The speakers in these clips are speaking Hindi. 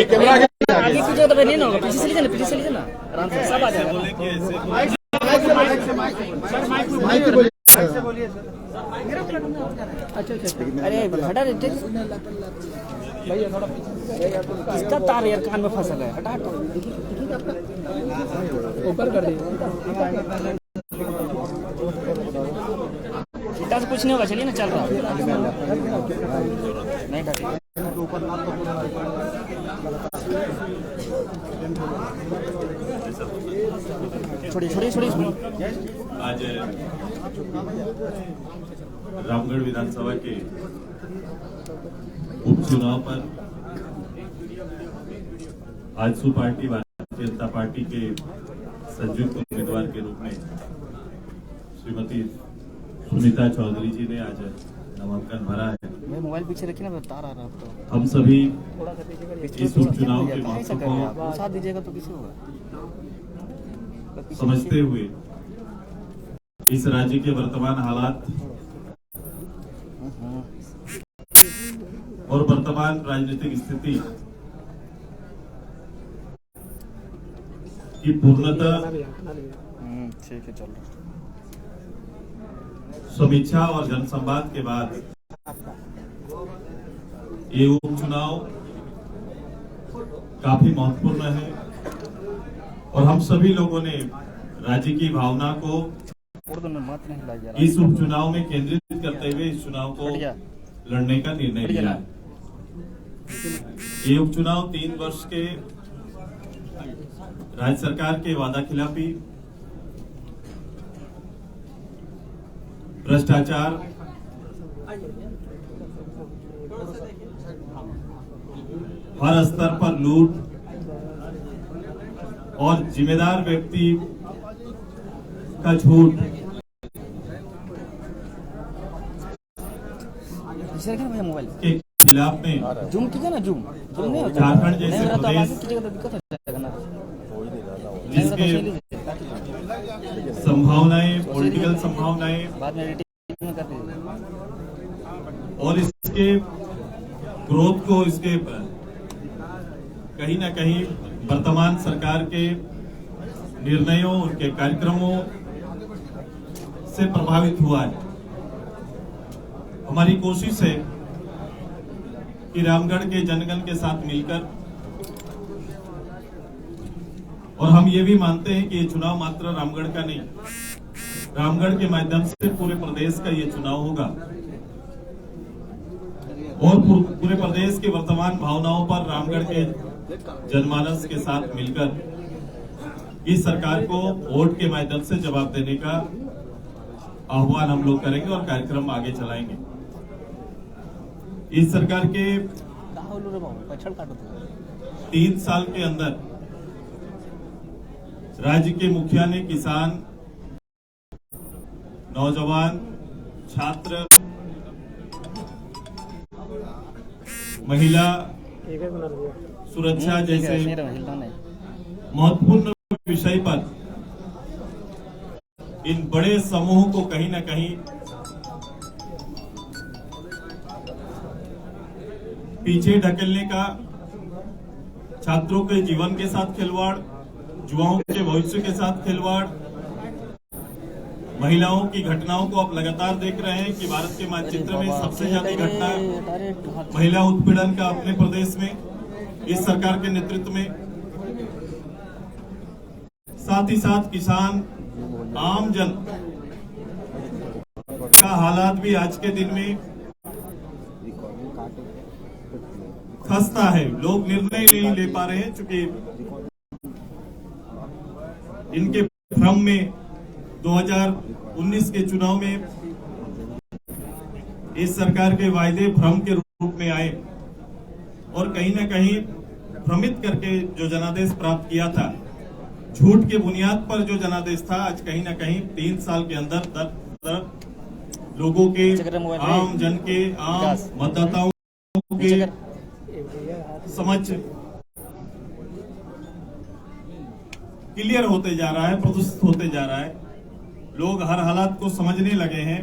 कैमरा आगे की जगह पे नहीं ना होगा, पीछे से लीजिए ना आराम से सब आ जाएगा। अच्छा अरे हटा दे भैया थोड़ा इसका तार यार कान में फंसा है, हटा ऊपर कर दे। इतना से कुछ नहीं होगा, चलिए ना चल रहा नहीं ढके छोड़ी। आज रामगढ़ विधानसभा के उपचुनाव पर आजसू पार्टी भारतीय जनता पार्टी के संयुक्त उम्मीदवार के रूप में श्रीमती सुनीता चौधरी जी ने आज नामांकन भरा है। मोबाइल पीछे रखिए ना, तार आ रहा है तो हम सभी इस उपचुनाव के महत्व को साथ दीजिएगा तो किसी होगा समझते हुए इस राज्य के वर्तमान हालात और वर्तमान राजनीतिक स्थिति की पूर्णतः ठीक है चल रहा समीक्षा और जनसंवाद के बाद ये उपचुनाव काफी महत्वपूर्ण है और हम सभी लोगों ने राज्य की भावना को इस उपचुनाव में केंद्रित करते हुए इस चुनाव को लड़ने का निर्णय लिया है। ये उपचुनाव 3 वर्ष के राज्य सरकार के वादा खिलाफी, भ्रष्टाचार, हर स्तर पर लूट और जिम्मेदार व्यक्ति का झूठ मोबाइल के खिलाफ में जूम कीजिए ना, जूम नहीं होता झारखंड जैसे तो प्रदेश दिक्कत हो जाएगा ना, जिसके संभावनाएं, पॉलिटिकल संभावनाएं बाद में एडिटिंग कर दीजिए और इसके ग्रोथ को इसके कहीं ना कहीं वर्तमान सरकार के निर्णयों, उनके कार्यक्रमों से प्रभावित हुआ है। हमारी कोशिश है कि रामगढ़ के जनगण के साथ मिलकर, और हम ये भी मानते हैं कि ये चुनाव मात्र रामगढ़ का नहीं, रामगढ़ के माध्यम से पूरे प्रदेश का ये चुनाव होगा और पूरे प्रदेश के वर्तमान भावनाओं पर रामगढ़ के जनमानस के साथ मिलकर इस सरकार को वोट के माध्यम से जवाब देने का आह्वान हम लोग करेंगे और कार्यक्रम आगे चलाएंगे। इस सरकार के 3 साल के अंदर राज्य के मुखिया ने किसान, नौजवान, छात्र, महिला सुरक्षा जैसे महत्वपूर्ण विषय पर इन बड़े समूह को कहीं ना कहीं पीछे ढकेलने का, छात्रों के जीवन के साथ खिलवाड़, युवाओं के भविष्य के साथ खिलवाड़, महिलाओं की घटनाओं को आप लगातार देख रहे हैं कि भारत के मानचित्र में सबसे ज्यादा घटना महिला उत्पीड़न का अपने प्रदेश में इस सरकार के नेतृत्व में, साथ ही साथ किसान, आम जन का हालात भी आज के दिन में खस्ता है। लोग निर्णय नहीं ले पा रहे हैं क्योंकि इनके भ्रम में 2019 के चुनाव में इस सरकार के वायदे भ्रम के रूप में आए और कहीं ना कहीं भ्रमित करके जो जनादेश प्राप्त किया था, झूठ के बुनियाद पर जो जनादेश था, आज कहीं ना कहीं 3 साल के अंदर लोगों के, आम जन के, आम मतदाताओं के समझ क्लियर होते जा रहा है, प्रदर्शित होते जा रहा है। लोग हर हालात को समझने लगे हैं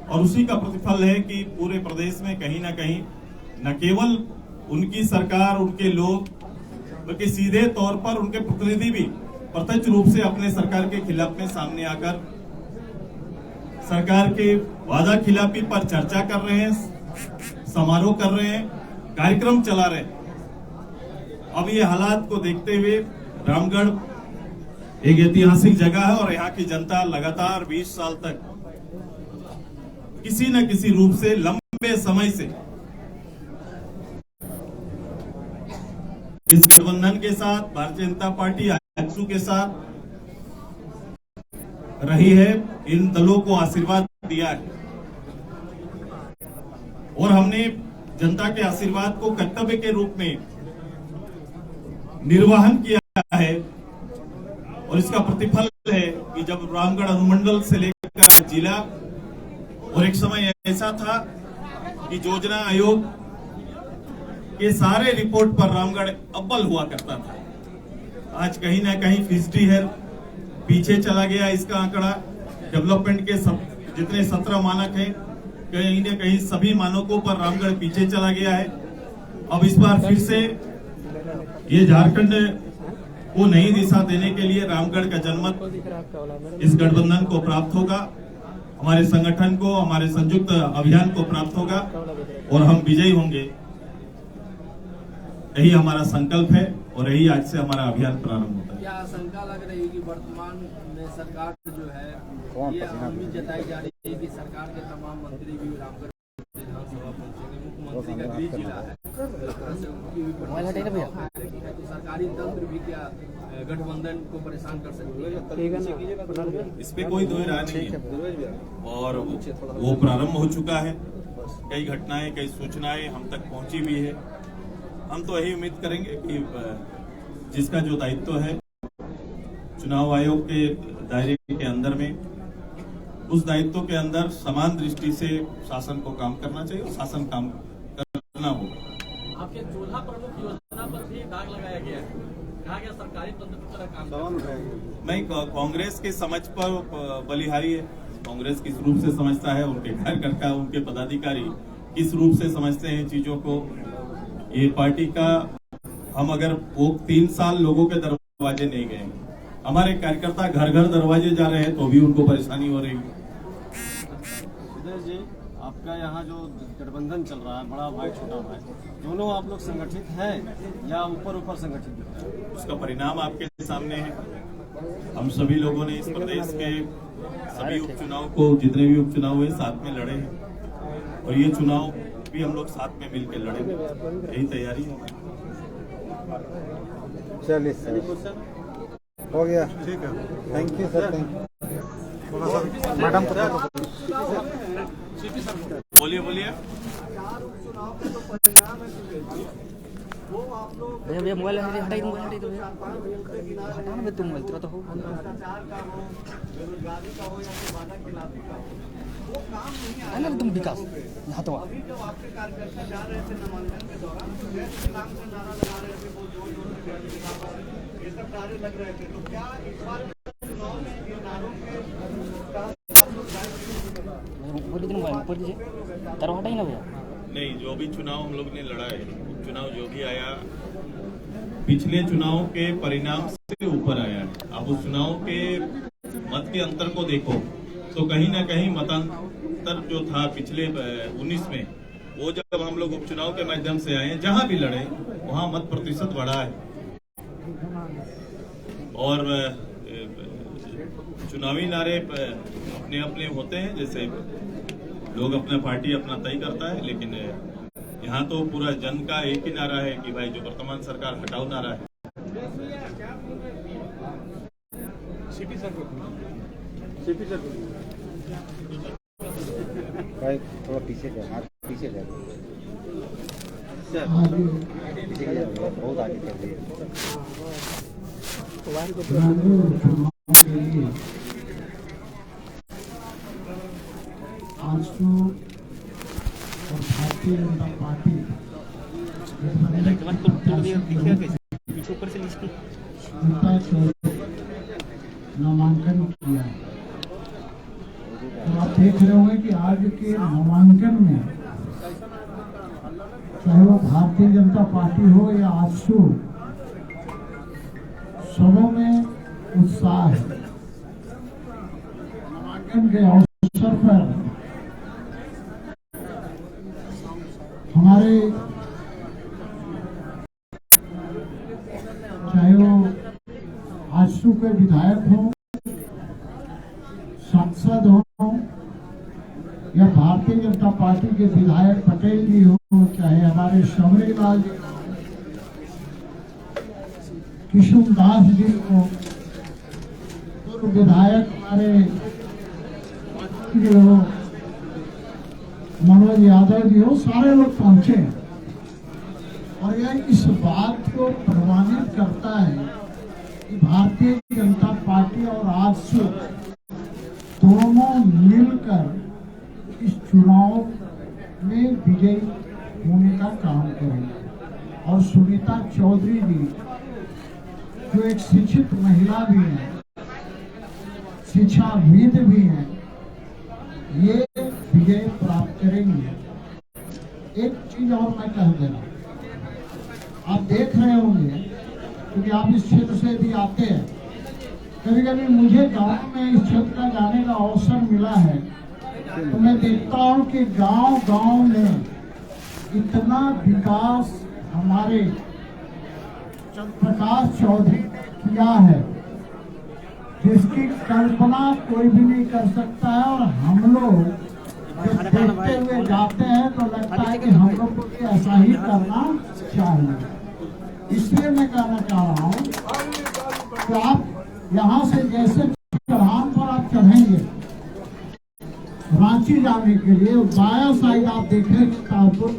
और उसी का प्रतिफल है कि पूरे प्रदेश में कहीं ना कहीं न केवल उनकी सरकार, उनके लोग बल्कि सीधे तौर पर उनके प्रतिनिधि भी प्रत्यक्ष रूप से अपने सरकार के खिलाफ में सामने आकर सरकार के वादा खिलाफी पर चर्चा कर रहे हैं, समारोह कर रहे हैं, कार्यक्रम चला रहे हैं। अब ये हालात को देखते हुए रामगढ़ एक ऐतिहासिक जगह है और यहाँ की जनता लगातार 20 साल तक किसी न किसी रूप से लंबे समय से इस गठबंधन के साथ, भारतीय जनता पार्टी आजसू के साथ रही है, इन दलों को आशीर्वाद दिया है और हमने जनता के आशीर्वाद को कर्तव्य के रूप में निर्वहन किया है। और इसका प्रतिफल है कि जब रामगढ़ अनुमंडल से लेकर जिला, और एक समय ऐसा था कि योजना आयोग के सारे रिपोर्ट पर रामगढ़ अव्वल हुआ करता था। आज कहीं ना कहीं फीसदी है, पीछे चला गया इसका आंकड़ा। डेवलपमेंट के जितने 17 मानक हैं, कहीं न कहीं सभी मानकों पर रामगढ़ पीछे चला गया है। अब इस बार फिर से ये झारखंड को नई दिशा देने के लिए रामगढ़ का जनमत इस गठबंधन को प्राप्त होगा, हमारे संगठन को, हमारे संयुक्त अभियान को प्राप्त होगा और हम विजयी होंगे। यही हमारा संकल्प है और यही आज से हमारा अभियान प्रारंभ होता है। क्या आशंका लग रही है कि वर्तमान में सरकार जो है ये उम्मीद जताई जा रही है कि सरकार के तमाम मंत्री भी रामगढ़ विधानसभा पहुंचेंगे, मुख्यमंत्री का गृह जिला है, तो सरकारी तंत्र भी क्या गठबंधन को परेशान कर सकती है? इस पे कोई दो राय नहीं है और वो प्रारंभ हो चुका है। कई घटनाएं, कई सूचनाएं हम तक पहुंची भी है। हम तो यही उम्मीद करेंगे कि जिसका जो दायित्व है चुनाव आयोग के दायरे के अंदर में, उस दायित्व के अंदर समान दृष्टि से शासन को काम करना चाहिए और शासन काम करना होगा। आपके चूल्हा प्रमुख योजना पर भी दाग लगाया गया है, कहा गया सरकारी तंत्र की तरह काम नहीं, कांग्रेस के समझ पर बलिहारी है। कांग्रेस किस रूप से समझता है, उनके कार्यकर्ता, उनके पदाधिकारी किस रूप से समझते हैं चीजों को, ये पार्टी का हम अगर वो 3 साल लोगों के दरवाजे नहीं गए, हमारे कार्यकर्ता घर घर दरवाजे जा रहे हैं तो भी उनको परेशानी हो रही है। जी, आपका यहाँ जो गठबंधन चल रहा है, बड़ा भाई छोटा भाई, दोनों आप लोग संगठित हैं या ऊपर ऊपर संगठित दिख रहा है? उसका परिणाम आपके सामने है। हम सभी लोगों ने इस प्रदेश के सभी उपचुनाव को, जितने भी उपचुनाव हुए, साथ में लड़े हैं और ये चुनाव भी हम लोग साथ में मिलकर लड़ेंगे, यही तैयारी है। चलिए सर, हो गया, ठीक है, thank you sir, thank you madam. बोलिए बोलिए। भैया भैया मोबाइल हटाई, मोबाइल हटाई, तो भैया हटाना भी, तुम मोबाइल तेरा तो हो ना तुम विकास हटवा। पढ़ दीजिए, तारा हटाई ना भैया। नहीं, जो भी चुनाव हम लोग ने लड़ा है, चुनाव जो भी आया पिछले चुनाव के परिणाम से ऊपर आया है। अब उस चुनाव के मत के अंतर को देखो तो कहीं ना कहीं मतांतर जो था पिछले 19 में, वो जब हम लोग उपचुनाव के माध्यम से आए, जहां भी लड़े वहां मत प्रतिशत बढ़ा है। और चुनावी नारे अपने अपने होते हैं, जैसे लोग अपना पार्टी अपना तय करता है, लेकिन यहाँ तो पूरा जन का एक ही नारा है कि भाई जो वर्तमान सरकार हटाओ नारा है। भाई थोड़ा पीछे जा, हाथ पीछे जा, पीछे जा, बहुत आगे कर दिए। आजसू और भारतीय जनता पार्टी नामांकन किया। तो आप देख रहे होंगे कि आज के नामांकन में चाहे वो भारतीय जनता पार्टी हो या आजसू, सबों में उत्साह है। नामांकन के अवसर पर हमारे चाहे वो आजसू के विधायक हों, सांसद हों, या भारतीय जनता पार्टी के विधायक पटेल जी हो, चाहे हमारे शबरी लाल जी हो, किशुन दास जी हो, पूर्व विधायक हमारे हो, मनोज यादव जी हो, सारे लोग पहुंचे और यह इस बात को प्रमाणित करता है कि भारतीय जनता पार्टी और आजसू दोनों मिलकर इस चुनाव में विजयी होने का काम करेंगे। और सुनीता चौधरी जी जो एक शिक्षित महिला भी हैं, शिक्षाविद भी हैं, ये विजय प्राप्त करेंगे। एक चीज और मैं कह दे रहा हूं, आप देख रहे होंगे क्योंकि आप इस क्षेत्र से भी आते हैं, कभी कभी मुझे गांव में इस क्षेत्र का जाने का अवसर मिला है तो मैं देखता हूं कि गांव गांव में इतना विकास हमारे चंद्रप्रकाश चौधरी ने किया है जिसकी कल्पना कोई भी नहीं कर सकता है। और हम लोग जब देखते हुए जाते हैं तो लगता है कि हम लोग को भी ऐसा ही करना चाहिए। इसलिए मैं कहना चाह रहा हूँ कि आप यहाँ से जैसे चढ़ान पर आप चढ़ेंगे रांची जाने के लिए, बाया साइड आप देखेंगे ताजपुर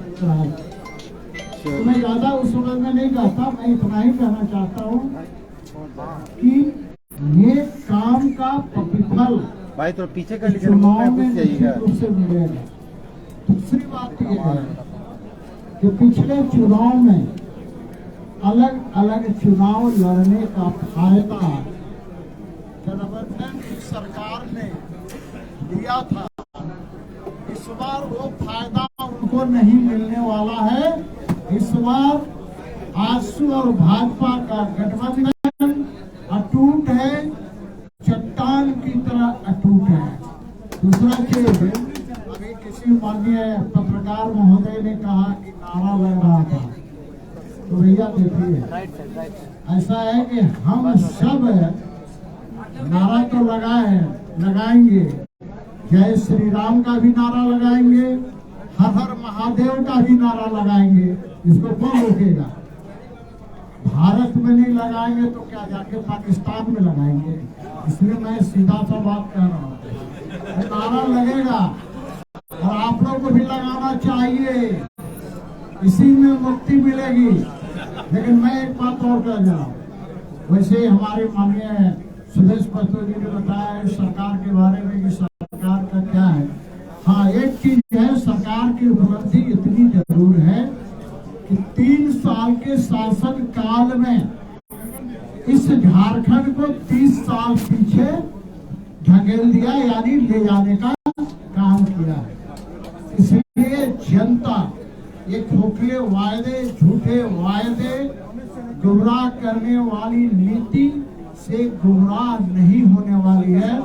तो मैं ज्यादा उस वक्त में नहीं कहता, मैं इतना ही कहना चाहता हूँ कि ये काम का प्रतिफल भाई तो पीछे का चुनाव में निश्चित रूप से मिलेगा। दूसरी बात यह है कि पिछले चुनाव में अलग अलग चुनाव लड़ने का फायदा गठबंधन की सरकार ने दिया था, इस बार वो फायदा उनको नहीं मिलने वाला है। इस बार आजसू और भाजपा का गठबंधन अटूट है, चट्टान की तरह अटूट है। दूसरा चीज, अभी किसी माननीय पत्रकार महोदय ने कहा कि नारा लग रहा था, तो भैया देखिए ऐसा है कि हम सब नारा तो लगाएंगे, जय श्री राम का भी नारा लगाएंगे, हर हर महादेव का भी नारा लगाएंगे। इसको कौन रोकेगा? भारत में नहीं लगाएंगे तो क्या जाके पाकिस्तान में लगाएंगे? इसलिए मैं सीधा सा बात कह रहा हूँ, नारा लगेगा और आप लोग को भी लगाना चाहिए, इसी में मुक्ति मिलेगी। लेकिन मैं एक बात और कह रहा हूँ, वैसे हमारे माननीय सुदेश पत्रो जी ने बताया सरकार के बारे में कि सरकार का क्या है। हाँ, एक चीज है, सरकार की उपलब्धि इतनी जरूर है कि 3 साल के शासन काल में इस झारखंड को 30 साल पीछे ढकेल दिया, यानी ले जाने का काम किया है। इसलिए जनता ये खोखले वायदे, झूठे वायदे, गुमराह करने वाली नीति से गुमराह नहीं होने वाली है।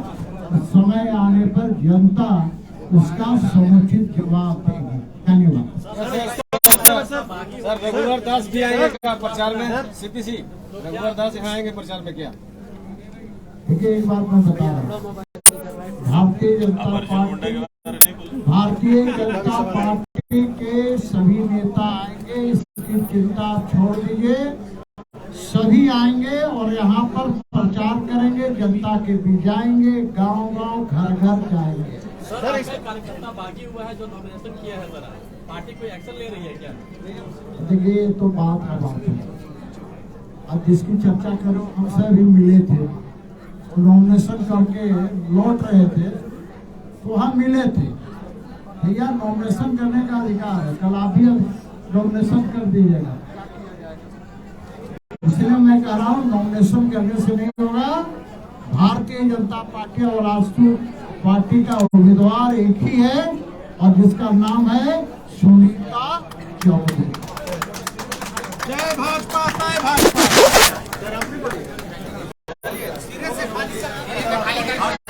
समय आने पर जनता उसका समुचित जवाब देगी। धन्यवाद। सर रघुवर दास भी आएंगे प्रचार में? सीपीसी रघुवर दास यहाँ आएंगे प्रचार में क्या? देखिए, एक बार मैं बता रहा हूँ, भारतीय जनता पार्टी के सभी नेता आएंगे, इसकी चिंता आप छोड़ दीजिए। सभी आएंगे और यहाँ पर प्रचार करेंगे, जनता के बीच जाएंगे, गांव-गांव, घर-घर जाएंगे। सर, कार्यकर्ता बागी हुआ है जो नॉमिनेशन किया है, सर पार्टी कोई एक्शन ले रही है क्या? देखिए, तो बात है। अब जिसकी चर्चा करो, हमसे भी मिले थे, नॉमिनेशन करके लौट रहे थे तो हम मिले थे। भैया, नॉमिनेशन करने का अधिकार है, कल आप भी नॉमिनेशन कर दीजिएगा। इसलिए मैं कह रहा हूँ, नॉमिनेशन करने से नहीं होगा। भारतीय जनता पार्टी और आजसू पार्टी का उम्मीदवार एक ही है और जिसका नाम है सुनीता चौधरी। जय भाजपा, जय भाजपा। है